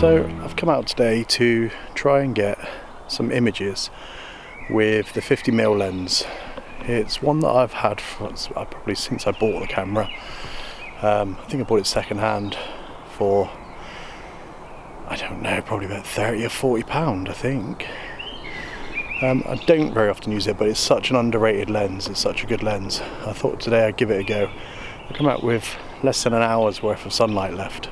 So I've come out today to try and get some images with the 50mm lens. It's one that I've had for probably since I bought the camera. I think I bought it second hand for, I don't know, probably about 30 or 40 pound, I think. I don't very often use it, but it's such an underrated lens. It's such a good lens. I thought today I'd give it a go. I come out with less than an hour's worth of sunlight left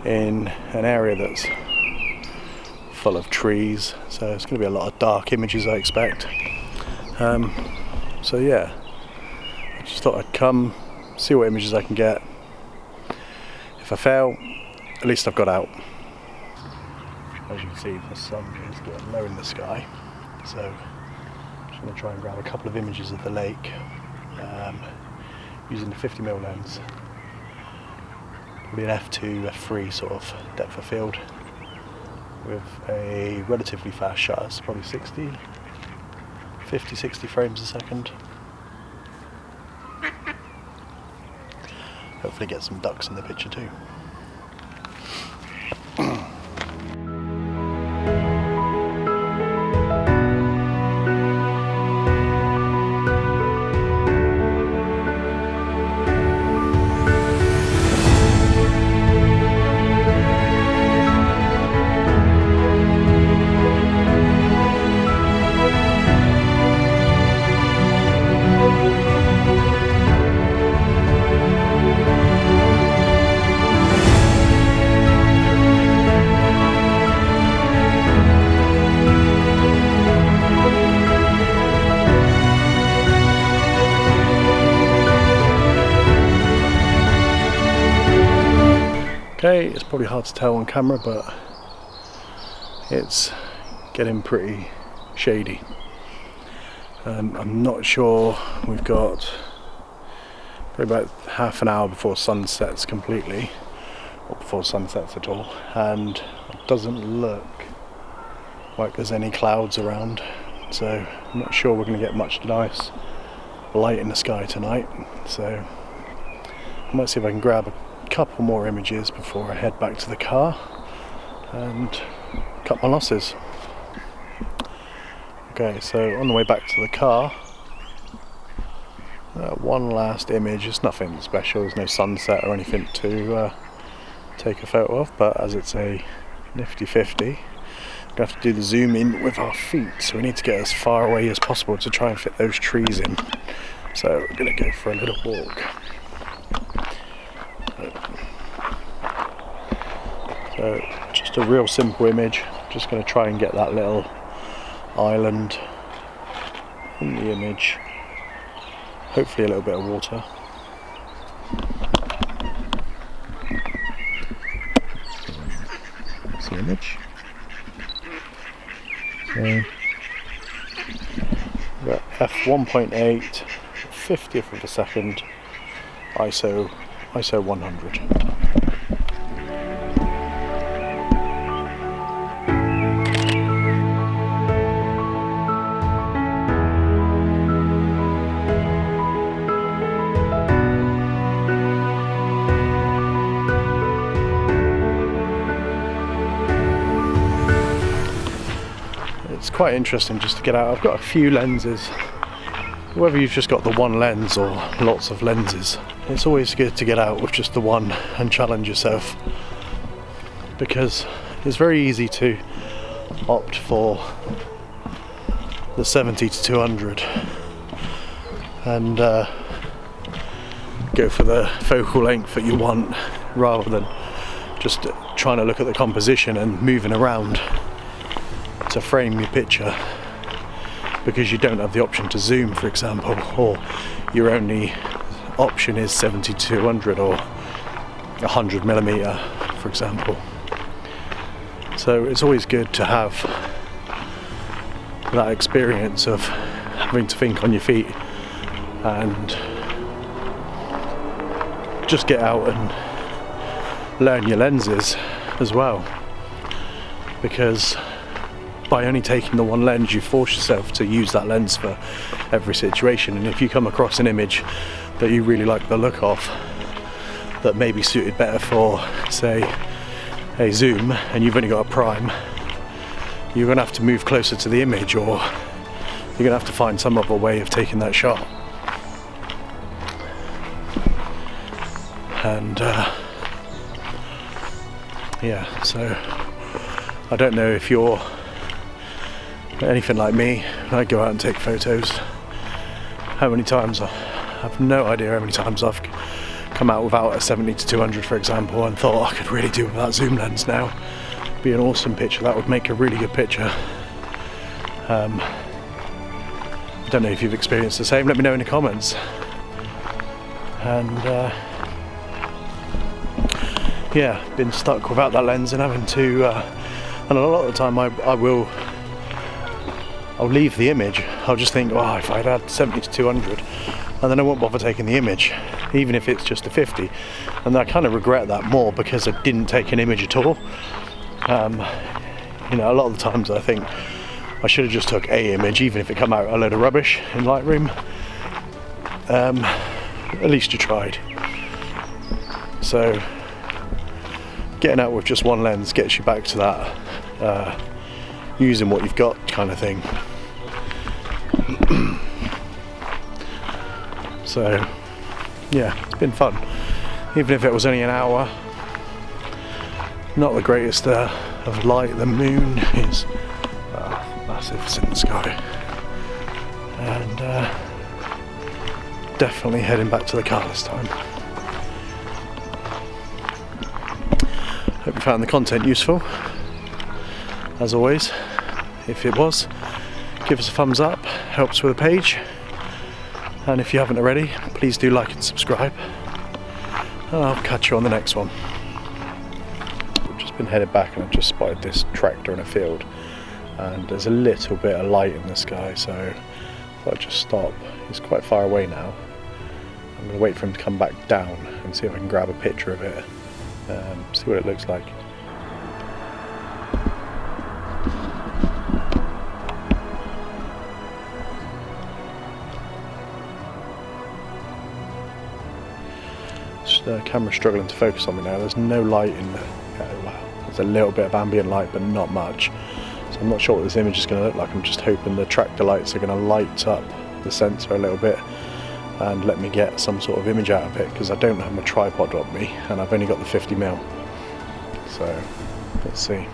in an area that's full of trees, so it's going to be a lot of dark images, I expect. So yeah, I just thought I'd come, see what images I can get. If I fail, at least I've got out. As you can see, the sun is getting low in the sky, so I'm just going to try and grab a couple of images of the lake using the 50mm lens. Probably an f2, f3 sort of depth of field with a relatively fast shutter. It's probably 50, 60 frames a second. Hopefully get some ducks in the picture too. Okay, it's probably hard to tell on camera, but it's getting pretty shady. I'm not sure, we've got probably about half an hour before sun sets completely, or before sunsets at all, and it doesn't look like there's any clouds around, so I'm not sure we're going to get much nice light in the sky tonight. So I might see if I can grab a couple more images before I head back to the car and cut my losses. Okay, so on the way back to the car, one last image. It's nothing special, there's no sunset or anything to take a photo of, but as it's a nifty 50, we're going to have to do the zoom in with our feet, so we need to get as far away as possible to try and fit those trees in. So we're going to go for a little walk. So just a real simple image, just going to try and get that little island in the image, hopefully a little bit of water. That's the image. So we're at f1.8, 50th of a second, ISO 100. It's quite interesting just to get out. I've got a few lenses. Whether you've just got the one lens or lots of lenses, it's always good to get out with just the one and challenge yourself, because it's very easy to opt for the 70 to 200 and go for the focal length that you want, rather than just trying to look at the composition and moving around to frame your picture, because you don't have the option to zoom, for example, or your only option is 70-200 or 100mm, for example. So it's always good to have that experience of having to think on your feet and just get out and learn your lenses as well, because by only taking the one lens, you force yourself to use that lens for every situation. And if you come across an image that you really like the look of, that may be suited better for, say, a zoom and you've only got a prime, you're going to have to move closer to the image, or you're going to have to find some other way of taking that shot. And yeah, so I don't know if you're anything like me. When I go out and take photos, how many times, I have no idea how many times I've come out without a 70-200 for example, and thought I could really do with that zoom lens now. Be an awesome picture, that would make a really good picture. I don't know if you've experienced the same, let me know in the comments. And yeah, been stuck without that lens and having to and a lot of the time I'll leave the image. I'll just think, oh, if I'd had 70-200, and then I won't bother taking the image, even if it's just a 50. And I kind of regret that more because I didn't take an image at all. You know, a lot of the times I think I should have just took a image, even if it come out a load of rubbish in Lightroom. At least you tried. So getting out with just one lens gets you back to that using what you've got kind of thing. So yeah, it's been fun, even if it was only an hour. Not the greatest of light. The moon is massive, it's in the sky, and definitely heading back to the car this time. Hope you found the content useful. As always, if it was, give us a thumbs up, helps with the page. And if you haven't already, please do like and subscribe. And I'll catch you on the next one. I've just been headed back and I've just spotted this tractor in a field. And there's a little bit of light in the sky, so I thought I'd just stop. He's quite far away now. I'm going to wait for him to come back down and see if I can grab a picture of it. See what it looks like. The camera's struggling to focus on me now. There's no light in the... well, there's a little bit of ambient light, but not much. So I'm not sure what this image is going to look like. I'm just hoping the tractor lights are going to light up the sensor a little bit and let me get some sort of image out of it, because I don't have my tripod on me and I've only got the 50mm. So let's see.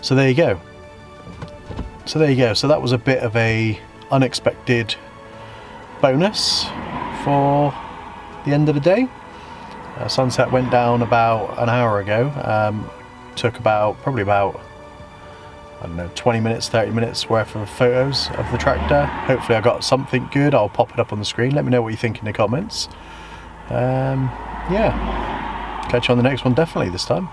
So there you go. So that was a bit of a unexpected bonus for the end of the day. Sunset went down about an hour ago. Took probably about I don't know, 20 minutes, 30 minutes worth of photos of the tractor. Hopefully I got something good. I'll pop it up on the screen. Let me know what you think in the comments. Yeah, catch you on the next one definitely this time.